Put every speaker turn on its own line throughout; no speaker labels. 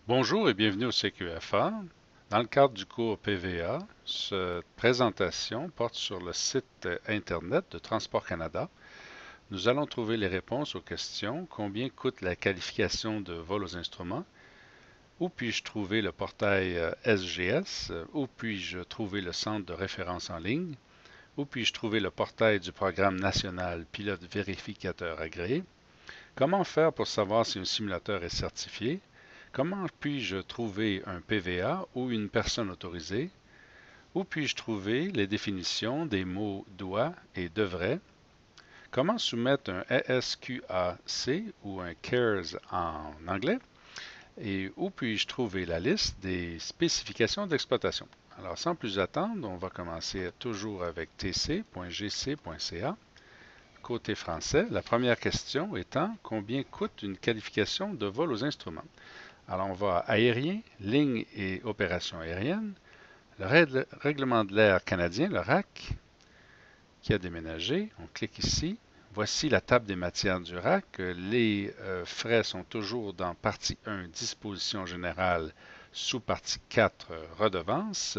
Bonjour et bienvenue au CQFA. Dans le cadre du cours PVA, cette présentation porte sur le site Internet de Transport Canada. Nous allons trouver les réponses aux questions: combien coûte la qualification de vol aux instruments? Où puis-je trouver le portail SGS? Où puis-je trouver le centre de référence en ligne? Où puis-je trouver le portail du programme national pilote vérificateur agréé? Comment faire pour savoir si un simulateur est certifié? Comment puis-je trouver un PVA ou une personne autorisée? Où puis-je trouver les définitions des mots doit et devrait? Comment soumettre un ESQAC ou un CARES en anglais? Et où puis-je trouver la liste des spécifications d'exploitation? Alors, sans plus attendre, on va commencer toujours avec tc.gc.ca. Côté français, la première question étant: combien coûte une qualification de vol aux instruments? Alors, on va à aérien, ligne et opération aérienne, le règlement de l'air canadien, le RAC, qui a déménagé. On clique ici. Voici la table des matières du RAC. Les frais sont toujours dans partie 1, disposition générale, sous partie 4, redevance.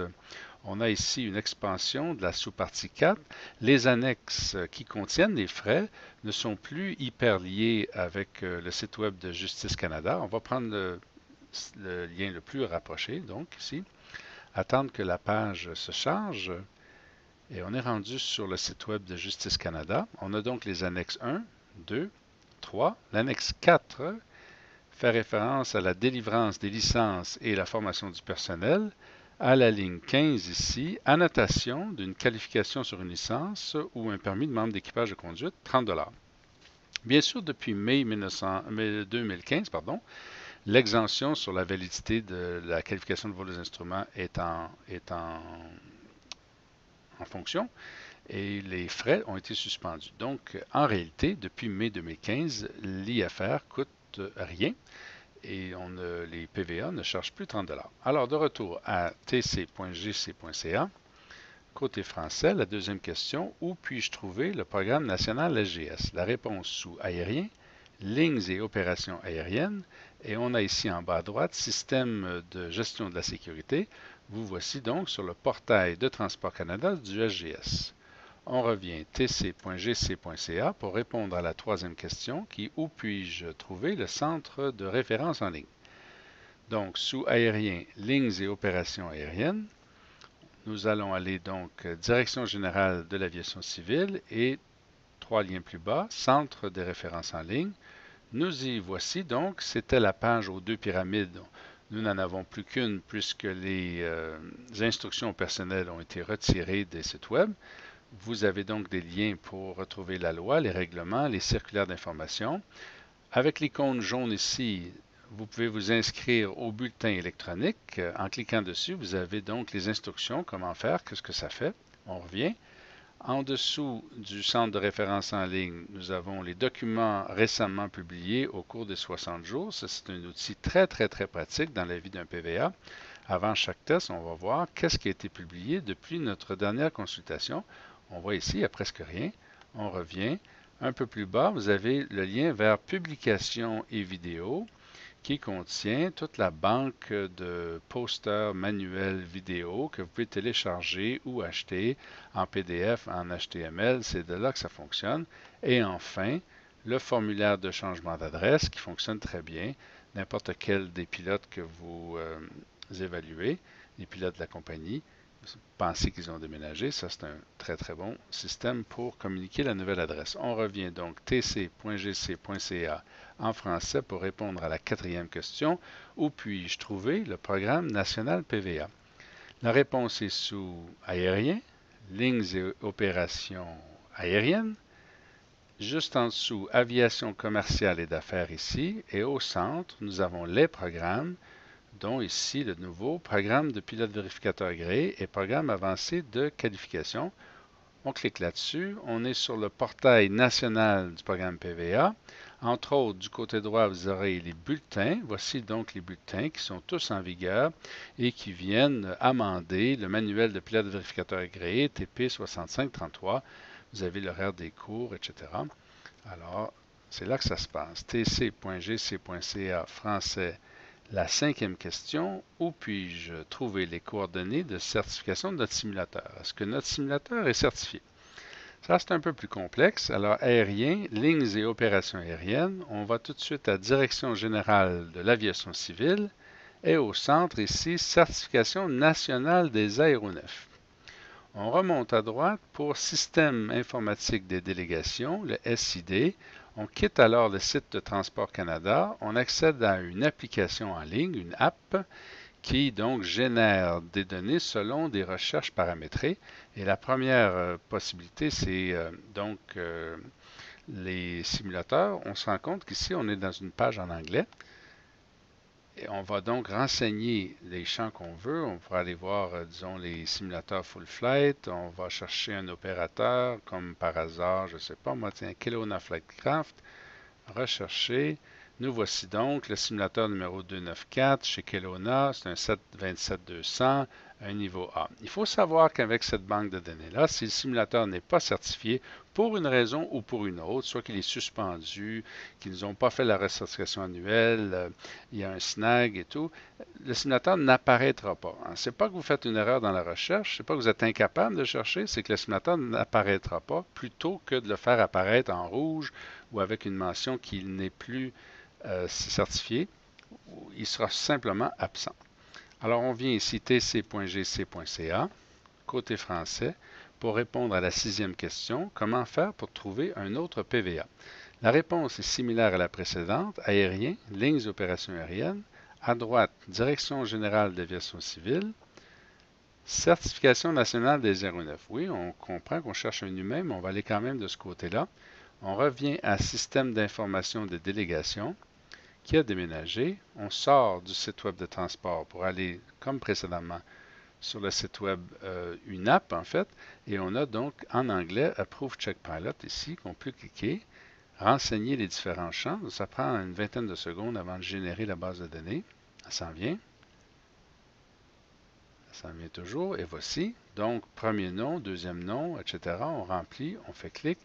On a ici une expansion de la sous-partie 4. Les annexes qui contiennent les frais ne sont plus hyper liées avec le site web de Justice Canada. On va prendre le lien le plus rapproché, donc ici. Attendre que la page se charge. Et on est rendu sur le site web de Justice Canada. On a donc les annexes 1, 2, 3. L'annexe 4 fait référence à la délivrance des licences et la formation du personnel. À la ligne 15 ici, annotation d'une qualification sur une licence ou un permis de membre d'équipage de conduite, 30 $. Bien sûr, depuis mai 2015, l'exemption sur la validité de la qualification de vol des instruments est en fonction et les frais ont été suspendus. Donc, en réalité, depuis mai 2015, l'IFR coûte rien et les PVA ne chargent plus 30 $. Alors, de retour à tc.gc.ca, côté français, la deuxième question: où puis-je trouver le programme national SGS? La réponse sous aérien, lignes et opérations aériennes, et on a ici en bas à droite, système de gestion de la sécurité. Vous voici donc sur le portail de Transport Canada du SGS. On revient tc.gc.ca pour répondre à la troisième question qui est: où puis-je trouver le centre de référence en ligne? Donc, sous aérien, lignes et opérations aériennes, nous allons aller donc Direction générale de l'aviation civile et 3 liens plus bas, centre des références en ligne. Nous y voici donc, c'était la page aux 2 pyramides. Nous n'en avons plus qu'une puisque les instructions au personnel ont été retirées des sites web. Vous avez donc des liens pour retrouver la loi, les règlements, les circulaires d'information. Avec l'icône jaune ici, vous pouvez vous inscrire au bulletin électronique. En cliquant dessus, vous avez donc les instructions, comment faire, qu'est-ce que ça fait. On revient. En dessous du centre de référence en ligne, nous avons les documents récemment publiés au cours des 60 jours. C'est un outil très, très, très pratique dans la vie d'un PVA. Avant chaque test, on va voir qu'est-ce qui a été publié depuis notre dernière consultation. On voit ici, il n'y a presque rien. On revient. Un peu plus bas, vous avez le lien vers publications et vidéos qui contient toute la banque de posters manuels vidéo que vous pouvez télécharger ou acheter en PDF, en HTML. C'est de là que ça fonctionne. Et enfin, le formulaire de changement d'adresse qui fonctionne très bien. N'importe quel des pilotes que vous évaluez, les pilotes de la compagnie, pensez qu'ils ont déménagé. Ça, c'est un très, très bon système pour communiquer la nouvelle adresse. On revient donc tc.gc.ca en français pour répondre à la quatrième question: où puis-je trouver le programme national PVA? La réponse est sous aérien, lignes et opérations aériennes. Juste en dessous, aviation commerciale et d'affaires ici. Et au centre, nous avons les programmes, dont ici le nouveau programme de pilote vérificateur agréé et programme avancé de qualification. On clique là-dessus. On est sur le portail national du programme PVA. Entre autres, du côté droit, vous aurez les bulletins. Voici donc les bulletins qui sont tous en vigueur et qui viennent amender le manuel de pilote vérificateur agréé TP 6533. Vous avez l'horaire des cours, etc. Alors, c'est là que ça se passe. tc.gc.ca français, La cinquième question, où puis-je trouver les coordonnées de certification de notre simulateur? Est-ce que notre simulateur est certifié? Ça, c'est un peu plus complexe. Alors, aérien, lignes et opérations aériennes, on va tout de suite à Direction générale de l'aviation civile et au centre ici, Certification nationale des aéronefs. On remonte à droite pour Système informatique des délégations, le SID. On quitte alors le site de Transport Canada. On accède à une application en ligne, une app, qui donc génère des données selon des recherches paramétrées. Et la première possibilité, c'est les simulateurs. On se rend compte qu'ici, on est dans une page en anglais. Et on va donc renseigner les champs qu'on veut. On pourra aller voir, disons, les simulateurs full flight. On va chercher un opérateur, comme par hasard, je ne sais pas, moi, tiens, Kelowna Flightcraft. Rechercher. Nous voici donc le simulateur numéro 294 chez Kelowna. C'est un 727-200, un niveau A. Il faut savoir qu'avec cette banque de données-là, si le simulateur n'est pas certifié pour une raison ou pour une autre, soit qu'il est suspendu, qu'ils n'ont pas fait la recertification annuelle, il y a un snag et tout, le simulateur n'apparaîtra pas. Ce n'est pas que vous faites une erreur dans la recherche, ce n'est pas que vous êtes incapable de chercher, c'est que le simulateur n'apparaîtra pas plutôt que de le faire apparaître en rouge ou avec une mention qu'il n'est plus certifié, il sera simplement absent. Alors, on vient ici tc.gc.ca, côté français, pour répondre à la sixième question, comment faire pour trouver un autre PVA? La réponse est similaire à la précédente, aérien, lignes d'opération aérienne, à droite, Direction générale d'aviation civile, certification nationale des aéronefs. Oui, on comprend qu'on cherche un humain, mais on va aller quand même de ce côté-là. On revient à Système d'information des délégations qui a déménagé. On sort du site web de transport pour aller, comme précédemment, sur le site web une app, en fait. Et on a donc en anglais Approve Check Pilot ici qu'on peut cliquer, renseigner les différents champs. Ça prend une vingtaine de secondes avant de générer la base de données. Ça s'en vient. Ça en vient toujours. Et voici. Donc, premier nom, deuxième nom, etc. On remplit, on fait clic.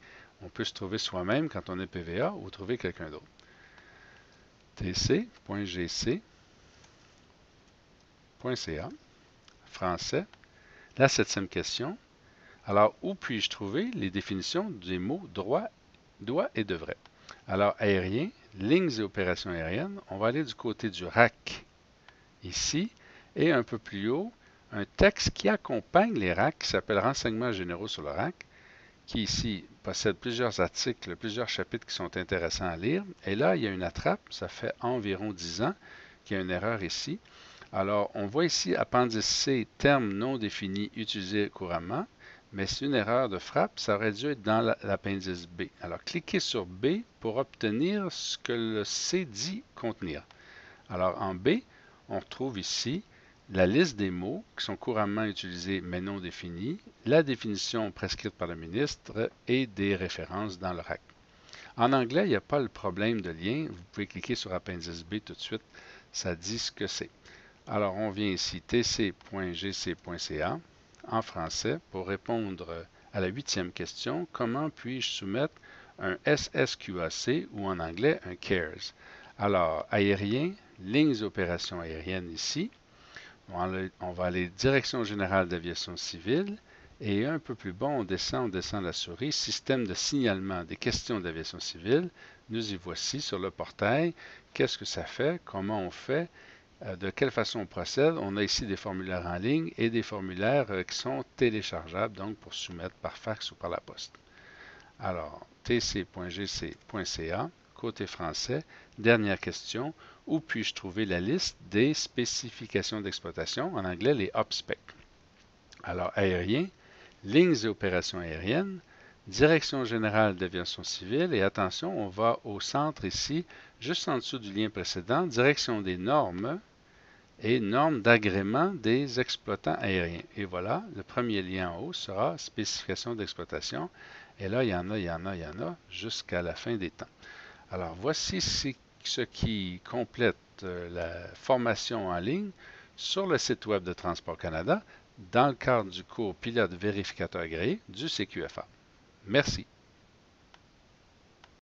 On peut se trouver soi-même quand on est PVA ou trouver quelqu'un d'autre. tc.gc.ca, français. La septième question. Alors, où puis-je trouver les définitions des mots droit, doit et devrait? Alors, aérien, lignes et opérations aériennes, on va aller du côté du RAC ici et un peu plus haut, un texte qui accompagne les RAC qui s'appelle Renseignements généraux sur le RAC, qui ici possède plusieurs articles, plusieurs chapitres qui sont intéressants à lire. Et là, il y a une attrape, ça fait environ 10 ans qu'il y a une erreur ici. Alors, on voit ici appendice C, terme non défini utilisé couramment, mais c'est une erreur de frappe, ça aurait dû être dans l'appendice B. Alors, cliquez sur B pour obtenir ce que le C dit contenir. Alors, en B, on retrouve ici la liste des mots qui sont couramment utilisés mais non définis, la définition prescrite par le ministre et des références dans le RAC. En anglais, il n'y a pas le problème de lien. Vous pouvez cliquer sur appendice B tout de suite. Ça dit ce que c'est. Alors, on vient ici tc.gc.ca en français pour répondre à la huitième question. Comment puis-je soumettre un SSQAC ou en anglais un CARES? Alors, aérien, lignes d'opération aérienne ici. On va aller Direction générale d'aviation civile et un peu plus bas, on descend la souris, système de signalement des questions d'aviation civile. Nous y voici sur le portail. Qu'est-ce que ça fait? Comment on fait? De quelle façon on procède? On a ici des formulaires en ligne et des formulaires qui sont téléchargeables, donc pour soumettre par fax ou par la poste. Alors, tc.gc.ca, côté français, dernière question. Où puis-je trouver la liste des spécifications d'exploitation, en anglais les OPSPEC? Alors, aérien, lignes et opérations aériennes, Direction générale d'aviation civile, et attention, on va au centre ici, juste en dessous du lien précédent, direction des normes et normes d'agrément des exploitants aériens. Et voilà, le premier lien en haut sera spécification d'exploitation, et là, il y en a, jusqu'à la fin des temps. Alors, voici ce qui complète la formation en ligne sur le site web de Transport Canada dans le cadre du cours pilote vérificateur agréé du CQFA. Merci.